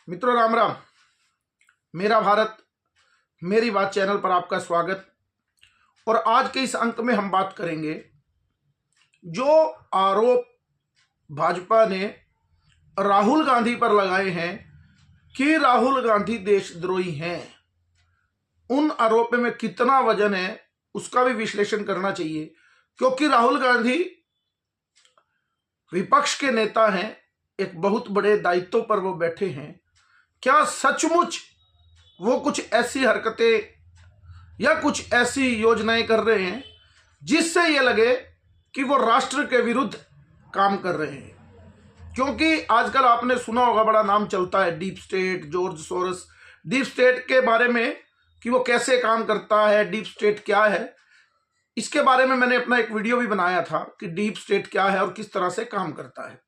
मित्रों राम राम। मेरा भारत मेरी बात चैनल पर आपका स्वागत। और आज के इस अंक में हम बात करेंगे जो आरोप भाजपा ने राहुल गांधी पर लगाए हैं कि राहुल गांधी देशद्रोही हैं। उन आरोपों में कितना वजन है उसका भी विश्लेषण करना चाहिए, क्योंकि राहुल गांधी विपक्ष के नेता हैं, एक बहुत बड़े दायित्व पर वो बैठे हैं। क्या सचमुच वो कुछ ऐसी हरकतें या कुछ ऐसी योजनाएं कर रहे हैं जिससे ये लगे कि वो राष्ट्र के विरुद्ध काम कर रहे हैं? क्योंकि आजकल आपने सुना होगा, बड़ा नाम चलता है deep state, George Soros. Deep state के बारे में कि वो कैसे काम करता है, डीप स्टेट क्या है, इसके बारे में मैंने अपना एक वीडियो भी बनाया था कि डीप स्टेट क्या है और किस तरह से काम करता है।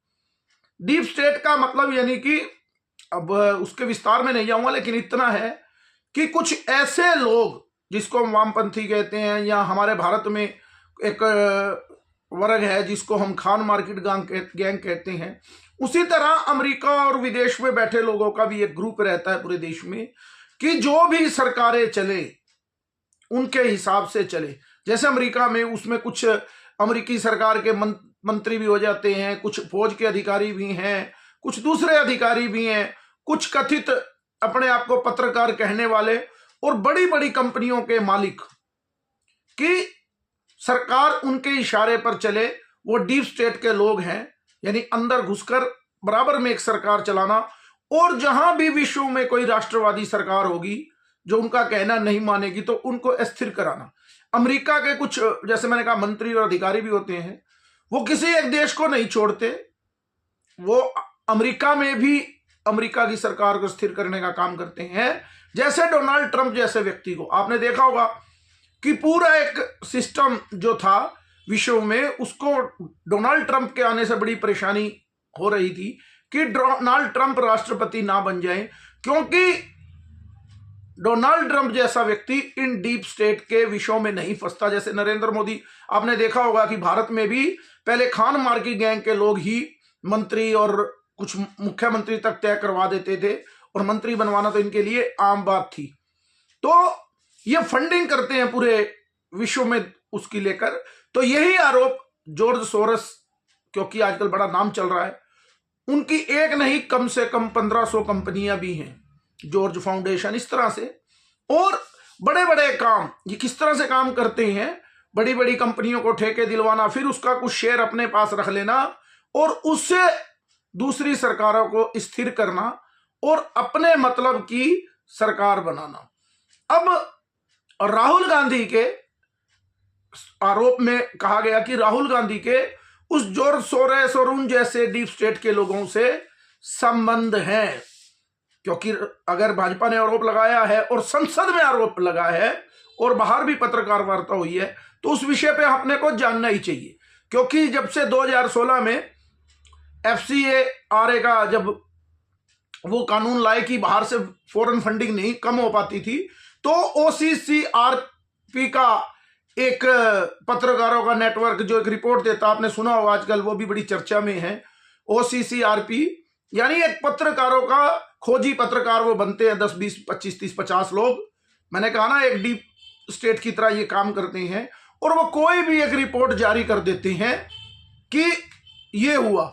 डीप स्टेट का मतलब यानी कि, अब उसके विस्तार में नहीं जाऊंगा, लेकिन इतना है कि कुछ ऐसे लोग जिसको हम वामपंथी कहते हैं, या हमारे भारत में एक वर्ग है जिसको हम खान मार्केट गैंग कहते हैं, उसी तरह अमेरिका और विदेश में बैठे लोगों का भी एक ग्रुप रहता है पूरे देश में कि जो भी सरकारें चले उनके हिसाब से चले। जैसे अमेरिका में, उसमें कुछ अमेरिकी सरकार के मंत्री भी हो जाते हैं, कुछ फौज के अधिकारी भी हैं, कुछ दूसरे अधिकारी भी हैं, कुछ कथित अपने आप को पत्रकार कहने वाले और बड़ी बड़ी कंपनियों के मालिक, कि सरकार उनके इशारे पर चले, वो डीप स्टेट के लोग हैं। यानी अंदर घुसकर बराबर में एक सरकार चलाना, और जहां भी विश्व में कोई राष्ट्रवादी सरकार होगी जो उनका कहना नहीं मानेगी तो उनको अस्थिर कराना। अमेरिका के कुछ, जैसे मैंने कहा, मंत्री और अधिकारी भी होते हैं, वो किसी एक देश को नहीं छोड़ते, वो अमेरिका में भी अमेरिका की सरकार को स्थिर करने का काम करते हैं। जैसे डोनाल्ड ट्रंप जैसे व्यक्ति को आपने देखा होगा कि पूरा एक सिस्टम जो था विश्व में, उसको डोनाल्ड ट्रंप के आने से बड़ी परेशानी हो रही थी कि डोनाल्ड ट्रंप राष्ट्रपति ना बन जाए, क्योंकि डोनाल्ड ट्रंप जैसा व्यक्ति इन डीप स्टेट के विषयों में नहीं फंसता। जैसे नरेंद्र मोदी, आपने देखा होगा कि भारत में भी पहले खान मार्केट गैंग के लोग ही मंत्री और कुछ मुख्यमंत्री तक तय करवा देते थे, और मंत्री बनवाना तो इनके लिए आम बात थी। तो ये फंडिंग करते हैं पूरे विश्व में उसकी लेकर। तो यही आरोप जॉर्ज सोरोस, क्योंकि आजकल बड़ा नाम चल रहा है, उनकी एक नहीं कम से कम 1500 कंपनियां भी हैं, जॉर्ज फाउंडेशन, इस तरह से। और बड़े बड़े काम ये किस तरह से काम करते हैं, बड़ी बड़ी कंपनियों को ठेके दिलवाना, फिर उसका कुछ शेयर अपने पास रख लेना और उससे दूसरी सरकारों को स्थिर करना और अपने मतलब की सरकार बनाना। अब राहुल गांधी के आरोप में कहा गया कि राहुल गांधी के उस जॉर्ज सोरोस और उन जैसे डीप स्टेट के लोगों से संबंध है। क्योंकि अगर भाजपा ने आरोप लगाया है और संसद में आरोप लगा है और बाहर भी पत्रकार वार्ता हुई है, तो उस विषय पे अपने को जानना ही चाहिए। क्योंकि जब से 2016 में FCRA का जब वो कानून लाए कि बाहर से फॉरेन फंडिंग नहीं कम हो पाती थी, तो OCCRP का एक पत्रकारों का नेटवर्क जो एक रिपोर्ट देता, आपने सुना होगा, आजकल वो भी बड़ी चर्चा में है। OCCRP यानी एक पत्रकारों का खोजी पत्रकार वो बनते हैं, 10, 20, 25, 30, 50 लोग। मैंने कहा ना, एक डीप स्टेट की तरह ये काम करते हैं, और वो कोई भी एक रिपोर्ट जारी कर देते हैं कि ये हुआ,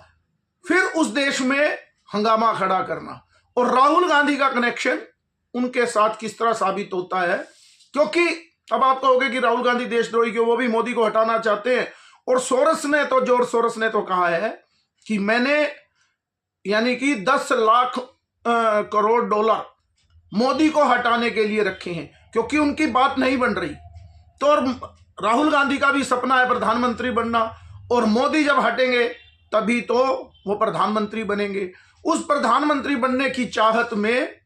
फिर उस देश में हंगामा खड़ा करना। और राहुल गांधी का कनेक्शन उनके साथ किस तरह साबित होता है, क्योंकि अब आप कहोगे कि राहुल गांधी देशद्रोही क्यों, वो भी मोदी को हटाना चाहते हैं। और सोरोस ने तो, जॉर्ज सोरोस ने तो कहा है कि मैंने यानी कि 10 लाख करोड़ डॉलर मोदी को हटाने के लिए रखे हैं, क्योंकि उनकी बात नहीं बन रही। तो राहुल गांधी का भी सपना है प्रधानमंत्री बनना, और मोदी जब हटेंगे तभी तो वो प्रधानमंत्री बनेंगे। उस प्रधानमंत्री बनने की चाहत में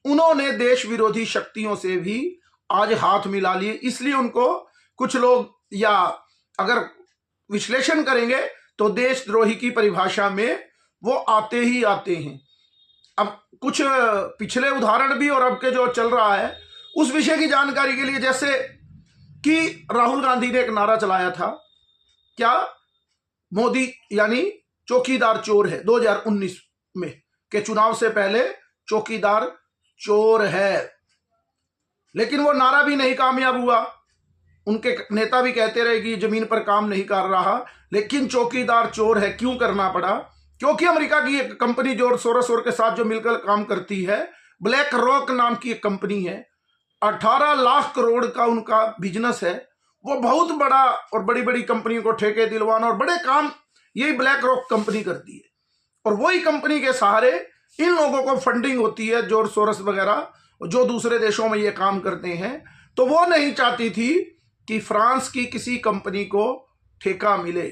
उन्होंने देश विरोधी शक्तियों से भी आज हाथ मिला लिए। इसलिए उनको कुछ लोग, या अगर विश्लेषण करेंगे तो देशद्रोही की परिभाषा में वो आते ही आते हैं। अब कुछ पिछले उदाहरण भी और अब के जो चल रहा है उस विषय की जानकारी के लिए, जैसे कि राहुल गांधी ने एक नारा चलाया था, क्या मोदी यानी चौकीदार चोर है, 2019 में के चुनाव से पहले चौकीदार चोर है। लेकिन वो नारा भी नहीं कामयाब हुआ। उनके नेता भी कहते रहे कि जमीन पर काम नहीं कर रहा, लेकिन चौकीदार चोर है। क्यों करना पड़ा? क्योंकि अमेरिका की एक कंपनी जॉर्ज सोरोस के साथ जो मिलकर काम करती है, ब्लैक रॉक नाम की एक कंपनी है, 18 लाख करोड़ का उनका बिजनेस है। वो बहुत बड़ा, और बड़ी बड़ी कंपनियों को ठेके दिलवाना और बड़े काम यही ब्लैक रॉक कंपनी करती है। और वही कंपनी के सहारे इन लोगों को फंडिंग होती है, जॉर्ज सोरोस वगैरह जो दूसरे देशों में ये काम करते हैं। तो वो नहीं चाहती थी कि फ्रांस की किसी कंपनी को ठेका मिले।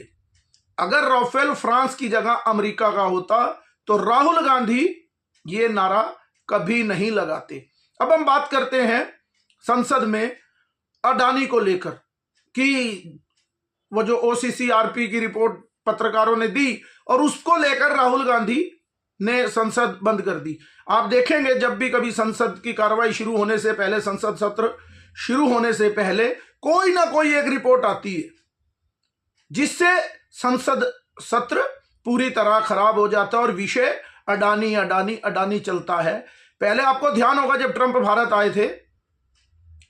अगर राफेल फ्रांस की जगह अमेरिका का होता तो राहुल गांधी ये नारा कभी नहीं लगाते। अब हम बात करते हैं संसद में अडानी को लेकर कि वो जो OCCRP की रिपोर्ट पत्रकारों ने दी और उसको लेकर राहुल गांधी ने संसद बंद कर दी। आप देखेंगे जब भी कभी संसद की कार्रवाई शुरू होने से पहले, संसद सत्र शुरू होने से पहले कोई ना कोई एक रिपोर्ट आती है जिससे संसद सत्र पूरी तरह खराब हो जाता है और विषय अडानी अडानी अडानी चलता है। पहले आपको ध्यान होगा जब ट्रंप भारत आए थे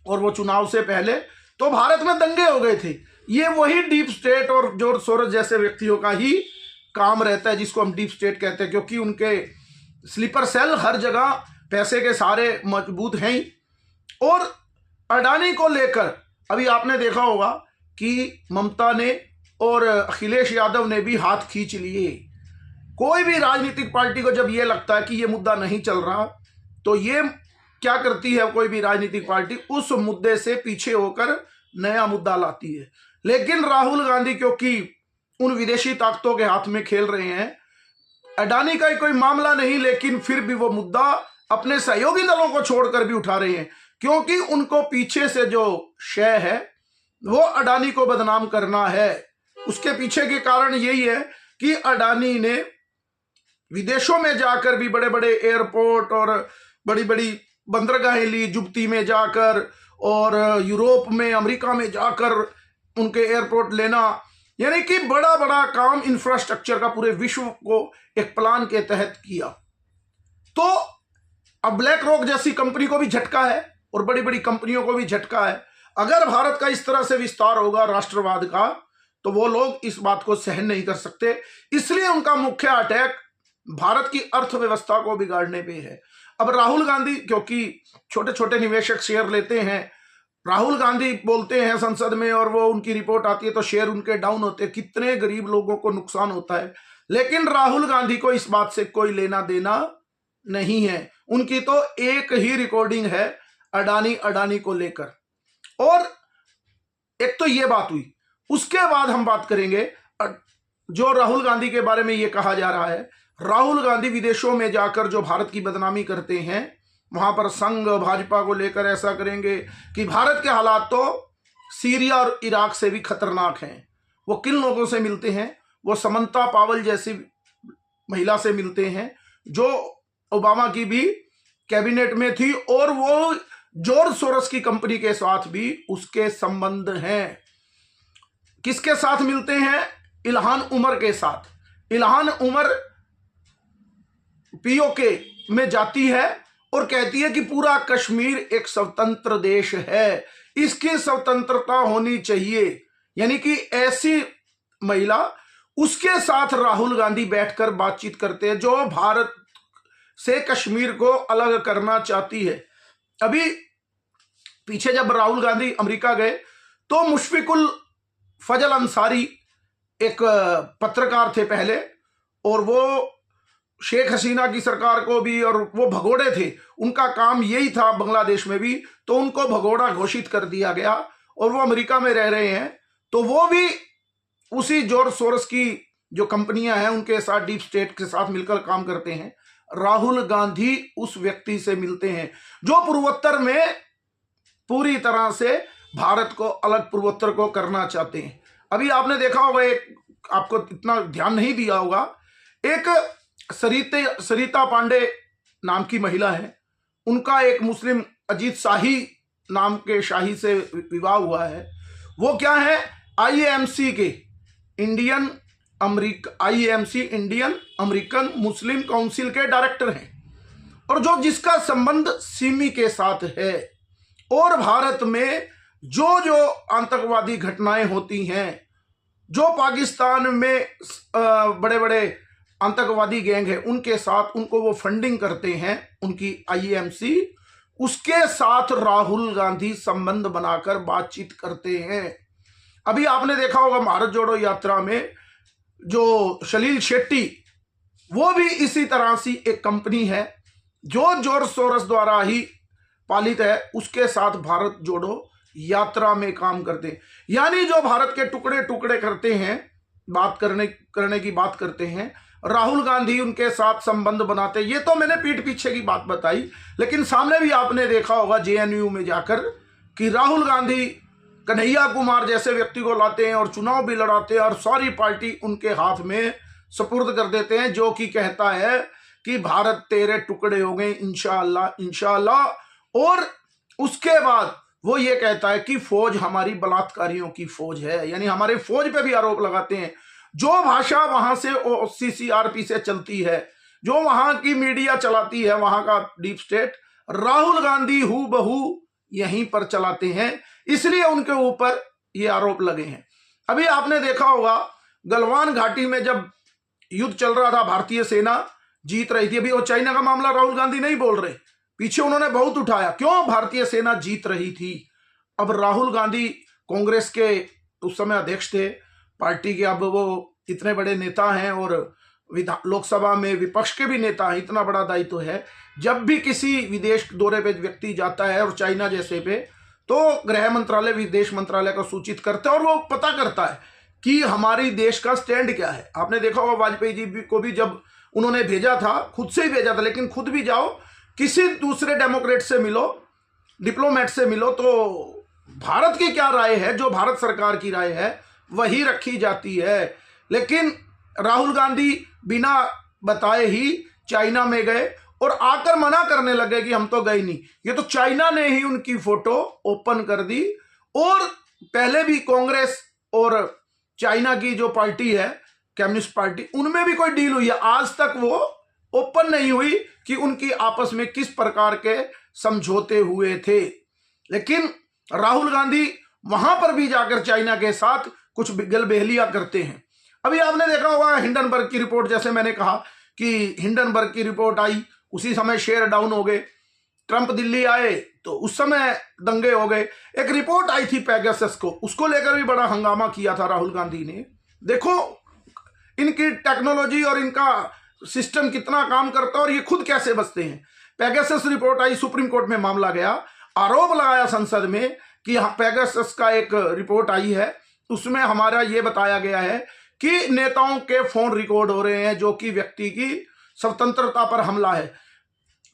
और वो चुनाव से पहले, तो भारत में दंगे हो गए थे। ये वही डीप स्टेट और जॉर्ज सोरोस जैसे व्यक्तियों का ही काम रहता है, जिसको हम डीप स्टेट कहते हैं, क्योंकि उनके स्लीपर सेल हर जगह पैसे के सारे मजबूत हैं। और अडानी को लेकर अभी आपने देखा होगा कि ममता ने और अखिलेश यादव ने भी हाथ खींच लिए। कोई भी राजनीतिक पार्टी को जब ये लगता है कि ये मुद्दा नहीं चल रहा, तो ये क्या करती है, कोई भी राजनीतिक पार्टी उस मुद्दे से पीछे होकर नया मुद्दा लाती है। लेकिन राहुल गांधी क्योंकि उन विदेशी ताकतों के हाथ में खेल रहे हैं, अडानी का कोई मामला नहीं, लेकिन फिर भी वो मुद्दा अपने सहयोगी दलों को छोड़कर भी उठा रहे हैं, क्योंकि उनको पीछे से जो शय है वो अडानी को बदनाम करना है। उसके पीछे के कारण यही है कि अडानी ने विदेशों में जाकर भी बड़े बड़े एयरपोर्ट और बड़ी बड़ी बंदरगाहें ली, जुबती में जाकर और यूरोप में, अमेरिका में जाकर उनके एयरपोर्ट लेना, यानी कि बड़ा बड़ा काम इंफ्रास्ट्रक्चर का पूरे विश्व को एक प्लान के तहत किया। तो अब ब्लैक रॉक जैसी कंपनी को भी झटका है और बड़ी बड़ी कंपनियों को भी झटका है। अगर भारत का इस तरह से विस्तार होगा राष्ट्रवाद का, तो वो लोग इस बात को सहन नहीं कर सकते। इसलिए उनका मुख्य अटैक भारत की अर्थव्यवस्था को बिगाड़ने पे है। अब राहुल गांधी क्योंकि छोटे छोटे निवेशक शेयर लेते हैं, राहुल गांधी बोलते हैं संसद में और वो उनकी रिपोर्ट आती है तो शेयर उनके डाउन होते हैं, कितने गरीब लोगों को नुकसान होता है। लेकिन राहुल गांधी को इस बात से कोई लेना देना नहीं है। उनकी तो एक ही रिकॉर्डिंग है अडानी अडानी को लेकर। और एक तो ये बात हुई, उसके बाद हम बात करेंगे जो राहुल गांधी के बारे में ये कहा जा रहा है, राहुल गांधी विदेशों में जाकर जो भारत की बदनामी करते हैं, वहां पर संघ भाजपा को लेकर ऐसा करेंगे कि भारत के हालात तो सीरिया और इराक से भी खतरनाक हैं। वो किन लोगों से मिलते हैं? वो समंता पावल जैसी महिला से मिलते हैं जो ओबामा की भी कैबिनेट में थी, और वो जॉर्ज सोरोस की कंपनी के साथ भी उसके संबंध हैं। किसके साथ मिलते हैं? इल्हान उमर के साथ। इल्हान उमर POK में जाती है और कहती है कि पूरा कश्मीर एक स्वतंत्र देश है, इसकी स्वतंत्रता होनी चाहिए। यानी कि ऐसी महिला, उसके साथ राहुल गांधी बैठकर बातचीत करते हैं जो भारत से कश्मीर को अलग करना चाहती है। अभी पीछे जब राहुल गांधी अमेरिका गए तो मुशफिकुल फजल अंसारी एक पत्रकार थे पहले, और वो शेख हसीना की सरकार को भी, और वो भगोड़े थे, उनका काम यही था बांग्लादेश में भी, तो उनको भगोड़ा घोषित कर दिया गया और वो अमेरिका में रह रहे हैं। तो वो भी उसी जॉर्ज सोरोस की जो कंपनियां हैं उनके साथ, डीप स्टेट के साथ मिलकर काम करते हैं। राहुल गांधी उस व्यक्ति से मिलते हैं जो पूर्वोत्तर में पूरी तरह से भारत को अलग पूर्वोत्तर को करना चाहते हैं। अभी आपने देखा होगा, एक आपको इतना ध्यान नहीं दिया होगा, एक सरिता पांडे नाम की महिला है, उनका एक मुस्लिम अजीत शाही नाम के शाही से विवाह हुआ है। वो क्या है? IAMC के इंडियन अमेरिकन मुस्लिम काउंसिल के डायरेक्टर हैं। और जो जिसका संबंध सिमी के साथ है। और भारत में जो जो आतंकवादी घटनाएं होती हैं, जो पाकिस्तान में बड़े बड़े आतंकवादी गैंग है उनके साथ उनको वो फंडिंग करते हैं, उनकी आईएमसी, उसके साथ राहुल गांधी संबंध बनाकर बातचीत करते हैं। अभी आपने देखा होगा भारत जोड़ो यात्रा में जो सलील शेट्टी, वो भी इसी तरह से एक कंपनी है जो जॉर्ज सोरोस द्वारा ही पालित है, उसके साथ भारत जोड़ो यात्रा में काम करते हैं। यानी जो भारत के टुकड़े टुकड़े करते हैं, बात करने की बात करते हैं, राहुल गांधी उनके साथ संबंध बनाते। ये तो मैंने पीठ पीछे की बात बताई, लेकिन सामने भी आपने देखा होगा जेएनयू में जाकर कि राहुल गांधी कन्हैया कुमार जैसे व्यक्ति को लाते हैं और चुनाव भी लड़ाते हैं और सारी पार्टी उनके हाथ में सुपुर्द कर देते हैं, जो कि कहता है कि भारत तेरे टुकड़े हो गए इंशाअल्लाह इंशाअल्लाह। और उसके बाद वो ये कहता है कि फौज हमारी बलात्कारियों की फौज है, यानी हमारे फौज पे भी आरोप लगाते हैं। जो भाषा वहां से सीसीआरपी से चलती है, जो वहां की मीडिया चलाती है, वहां का डीप स्टेट, राहुल गांधी हू बहू यहीं पर चलाते हैं, इसलिए उनके ऊपर ये आरोप लगे हैं। अभी आपने देखा होगा गलवान घाटी में जब युद्ध चल रहा था, भारतीय सेना जीत रही थी। अभी वो चाइना का मामला राहुल गांधी नहीं बोल रहे, पीछे उन्होंने बहुत उठाया, क्यों भारतीय सेना जीत रही थी। अब राहुल गांधी कांग्रेस के उस समय अध्यक्ष थे पार्टी के, अब वो इतने बड़े नेता हैं और लोकसभा में विपक्ष के भी नेता हैं, इतना बड़ा दायित्व है। जब भी किसी विदेश दौरे पे व्यक्ति जाता है और चाइना जैसे पे, तो गृह मंत्रालय विदेश मंत्रालय को सूचित करता है और वो पता करता है कि हमारी देश का स्टैंड क्या है। आपने देखा होगा वाजपेयी जी को भी जब उन्होंने भेजा था, खुद से ही भेजा था, लेकिन खुद भी जाओ किसी दूसरे डेमोक्रेट से मिलो, डिप्लोमेट से मिलो, तो भारत की क्या राय है, जो भारत सरकार की राय है वही रखी जाती है। लेकिन राहुल गांधी बिना बताए ही चाइना में गए और आकर मना करने लगे कि हम तो गए नहीं। ये तो चाइना ने ही उनकी फोटो ओपन कर दी। और पहले भी कांग्रेस और चाइना की जो पार्टी है कम्युनिस्ट पार्टी, उनमें भी कोई डील हुई है, आज तक वो ओपन नहीं हुई कि उनकी आपस में किस प्रकार के समझौते हुए थे। लेकिन राहुल गांधी वहां पर भी जाकर चाइना के साथ कुछ गलबेहलियां करते हैं। अभी आपने देखा होगा हिंडनबर्ग की रिपोर्ट, जैसे मैंने कहा कि हिंडनबर्ग की रिपोर्ट आई, उसी समय शेयर डाउन हो गए। ट्रंप दिल्ली आए तो उस समय दंगे हो गए। एक रिपोर्ट आई थी पेगासस को, उसको लेकर भी बड़ा हंगामा किया था राहुल गांधी ने। देखो इनकी टेक्नोलॉजी और इनका सिस्टम कितना काम करता है और ये खुद कैसे बचते हैं। पेगासस रिपोर्ट आई, सुप्रीम कोर्ट में मामला गया, आरोप लगाया संसद में कि पेगासस का एक रिपोर्ट आई है, उसमें हमारा ये बताया गया है कि नेताओं के फोन रिकॉर्ड हो रहे हैं, जो कि व्यक्ति की स्वतंत्रता पर हमला है।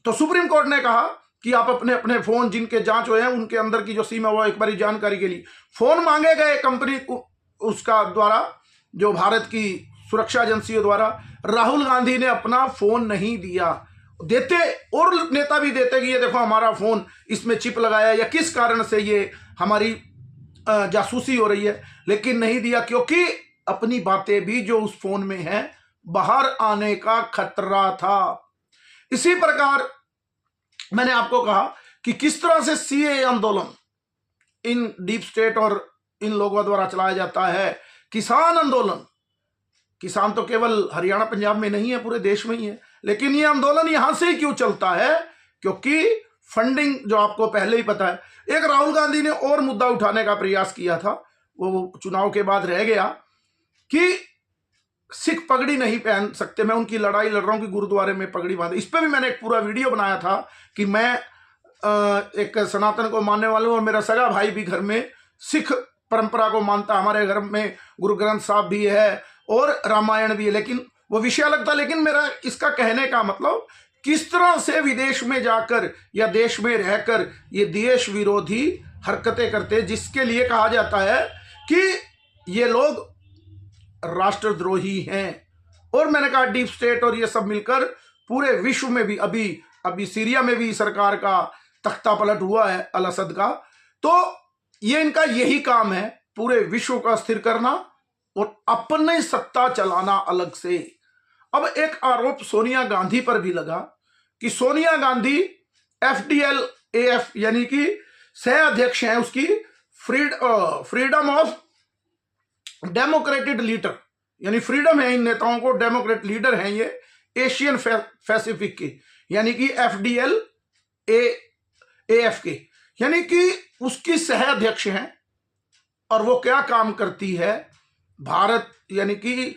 तो सुप्रीम कोर्ट ने कहा कि आप अपने अपने फोन जिनके जांच हुए हैं उनके अंदर की जो सिम है वो एक बार जानकारी के लिए फोन मांगे गए कंपनी उसका द्वारा, जो भारत की सुरक्षा एजेंसियों द्वारा। राहुल गांधी ने अपना फोन नहीं दिया, देते और नेता भी देते कि ये देखो हमारा फोन इसमें चिप लगाया या किस कारण से ये हमारी जासूसी हो रही है, लेकिन नहीं दिया, क्योंकि अपनी बातें भी जो उस फोन में है बाहर आने का खतरा था। इसी प्रकार मैंने आपको कहा कि किस तरह से सीए आंदोलन इन डीप स्टेट और इन लोगों द्वारा चलाया जाता है। किसान आंदोलन, किसान तो केवल हरियाणा पंजाब में नहीं है, पूरे देश में ही है, लेकिन ये आंदोलन यहां से ही क्यों चलता है, क्योंकि फंडिंग जो आपको पहले ही पता है। एक राहुल गांधी ने और मुद्दा उठाने का प्रयास किया था, वो चुनाव के बाद रह गया, कि सिख पगड़ी नहीं पहन सकते, मैं उनकी लड़ाई लड़ रहा हूं कि गुरुद्वारे में पगड़ी बांधे। इस पर भी मैंने एक पूरा वीडियो बनाया था कि मैं एक सनातन को मानने वाला हूं और मेरा सगा भाई भी घर में सिख परंपरा को मानता, हमारे घर में गुरु ग्रंथ साहब भी है और रामायण भी है, लेकिन वो विषय अलग था। लेकिन मेरा इसका कहने का मतलब किस तरह से विदेश में जाकर या देश में रहकर ये देश विरोधी हरकतें करते, जिसके लिए कहा जाता है कि ये लोग राष्ट्रद्रोही हैं। और मैंने कहा डीप स्टेट और ये सब मिलकर पूरे विश्व में भी, अभी सीरिया में भी सरकार का तख्ता पलट हुआ है अल असद का, तो ये इनका यही काम है, पूरे विश्व का स्थिर करना और अपने सत्ता चलाना अलग से। अब एक आरोप सोनिया गांधी पर भी लगा कि सोनिया गांधी FDL-AF यानी कि सह अध्यक्ष हैं उसकी, फ्रीडम ऑफ डेमोक्रेटिक लीडर, यानी फ्रीडम है इन नेताओं को, डेमोक्रेट लीडर हैं ये एशियन पैसिफिक के, यानी कि FDL-AF के, यानी कि उसकी सह अध्यक्ष हैं। और वो क्या काम करती है, भारत यानी कि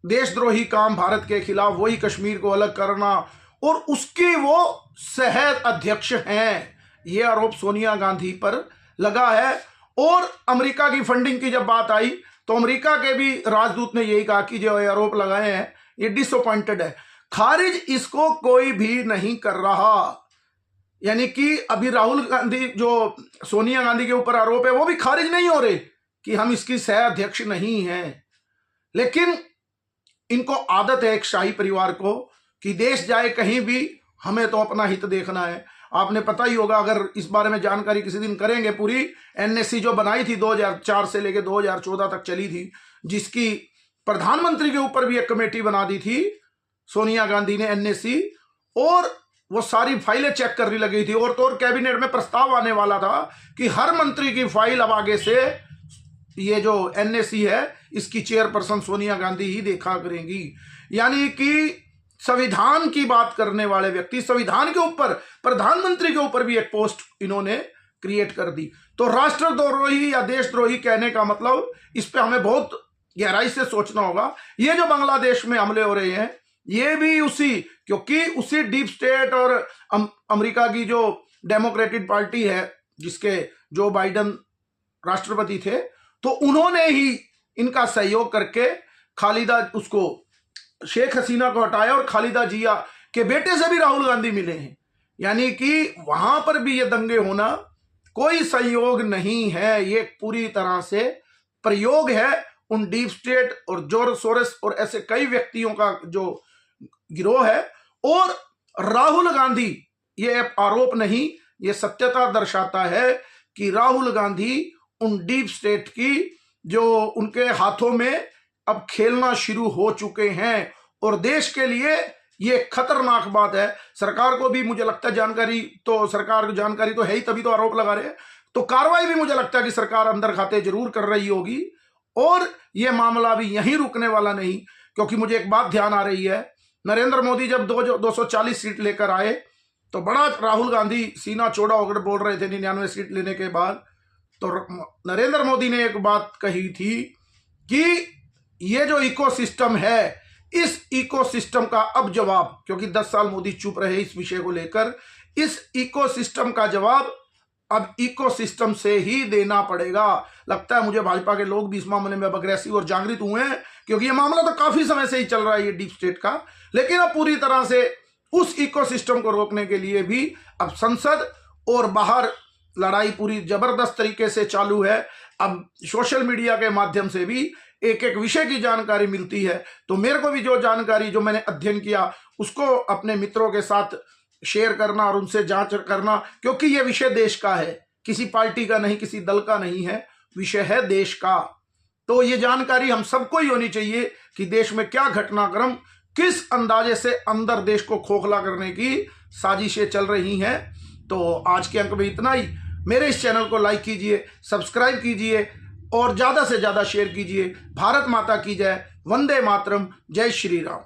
देशद्रोही काम भारत के खिलाफ, वही कश्मीर को अलग करना, और उसकी वो सह अध्यक्ष हैं। ये आरोप सोनिया गांधी पर लगा है। और अमेरिका की फंडिंग की जब बात आई तो अमेरिका के भी राजदूत ने यही कहा कि जो आरोप लगाए हैं ये डिसअपॉइंटेड है, खारिज इसको कोई भी नहीं कर रहा। यानी कि अभी राहुल गांधी, जो सोनिया गांधी के ऊपर आरोप है, वो भी खारिज नहीं हो रहे कि हम इसकी सह अध्यक्ष नहीं हैं। लेकिन इनको आदत है एक शाही परिवार को कि देश जाए कहीं भी, हमें तो अपना हित देखना है। आपने पता ही होगा, अगर इस बारे में जानकारी किसी दिन करेंगे, पूरी NSC जो बनाई थी 2004 से लेकर 2014 तक चली थी, जिसकी प्रधानमंत्री के ऊपर भी एक कमेटी बना दी थी सोनिया गांधी ने NSC, और वो सारी फाइलें चेक करने लगी थी। और तो और कैबिनेट में प्रस्ताव आने वाला था कि हर मंत्री की फाइल अब आगे से ये जो NSC है इसकी चेयरपर्सन सोनिया गांधी ही देखा करेंगी। यानी कि संविधान की बात करने वाले व्यक्ति, संविधान के ऊपर, प्रधानमंत्री के ऊपर भी एक पोस्ट इन्होंने क्रिएट कर दी। तो राष्ट्रद्रोही या देशद्रोही कहने का मतलब, इस पे हमें बहुत गहराई से सोचना होगा। ये जो बांग्लादेश में हमले हो रहे हैं ये भी उसी, क्योंकि उसी डीप स्टेट और अमेरिका की जो डेमोक्रेटिक पार्टी है जिसके जो बाइडन राष्ट्रपति थे, तो उन्होंने ही इनका सहयोग करके खालिदा, उसको शेख हसीना को हटाया और खालिदा जिया के बेटे से भी राहुल गांधी मिले हैं। यानी कि वहां पर भी ये दंगे होना कोई संयोग नहीं है, ये पूरी तरह से प्रयोग है उन डीप स्टेट और जॉर्ज सोरोस और ऐसे कई व्यक्तियों का जो गिरोह है। और राहुल गांधी, ये आरोप नहीं, ये सत्यता दर्शाता है कि राहुल गांधी उन डीप स्टेट की जो उनके हाथों में अब खेलना शुरू हो चुके हैं। और देश के लिए ये खतरनाक बात है। सरकार को भी मुझे लगता है जानकारी, तो सरकार को जानकारी तो है ही, तभी तो आरोप लगा रहे हैं। तो कार्रवाई भी मुझे लगता है कि सरकार अंदर खाते जरूर कर रही होगी। और ये मामला भी यहीं रुकने वाला नहीं, क्योंकि मुझे एक बात ध्यान आ रही है, नरेंद्र मोदी जब 240 सीट लेकर आए तो बड़ा राहुल गांधी सीना चौड़ा होकर बोल रहे थे 99 सीट लेने के बाद। तो नरेंद्र मोदी ने एक बात कही थी कि ये जो इकोसिस्टम है, इस इकोसिस्टम का अब जवाब, क्योंकि 10 साल मोदी चुप रहे इस विषय को लेकर, इस इकोसिस्टम का जवाब अब इकोसिस्टम से ही देना पड़ेगा। लगता है मुझे भाजपा के लोग भी इस मामले में अग्रेसिव और जागृत हुए हैं, क्योंकि ये मामला तो काफी समय से ही चल रहा है ये डीप स्टेट का। लेकिन अब पूरी तरह से उस इकोसिस्टम को रोकने के लिए भी अब संसद और बाहर लड़ाई पूरी जबरदस्त तरीके से चालू है। अब सोशल मीडिया के माध्यम से भी एक एक विषय की जानकारी मिलती है। तो मेरे को भी जो जानकारी, जो मैंने अध्ययन किया, उसको अपने मित्रों के साथ शेयर करना और उनसे जांच करना, क्योंकि ये विषय देश का है, किसी पार्टी का नहीं, किसी दल का नहीं है, विषय है देश का। तो ये जानकारी हम सबको ही होनी चाहिए कि देश में क्या घटनाक्रम, किस अंदाजे से अंदर देश को खोखला करने की साजिशें चल रही हैं। तो आज के अंक में इतना ही। मेरे इस चैनल को लाइक कीजिए, सब्सक्राइब कीजिए और ज़्यादा से ज़्यादा शेयर कीजिए। भारत माता की जय, वंदे मातरम, जय श्री राम।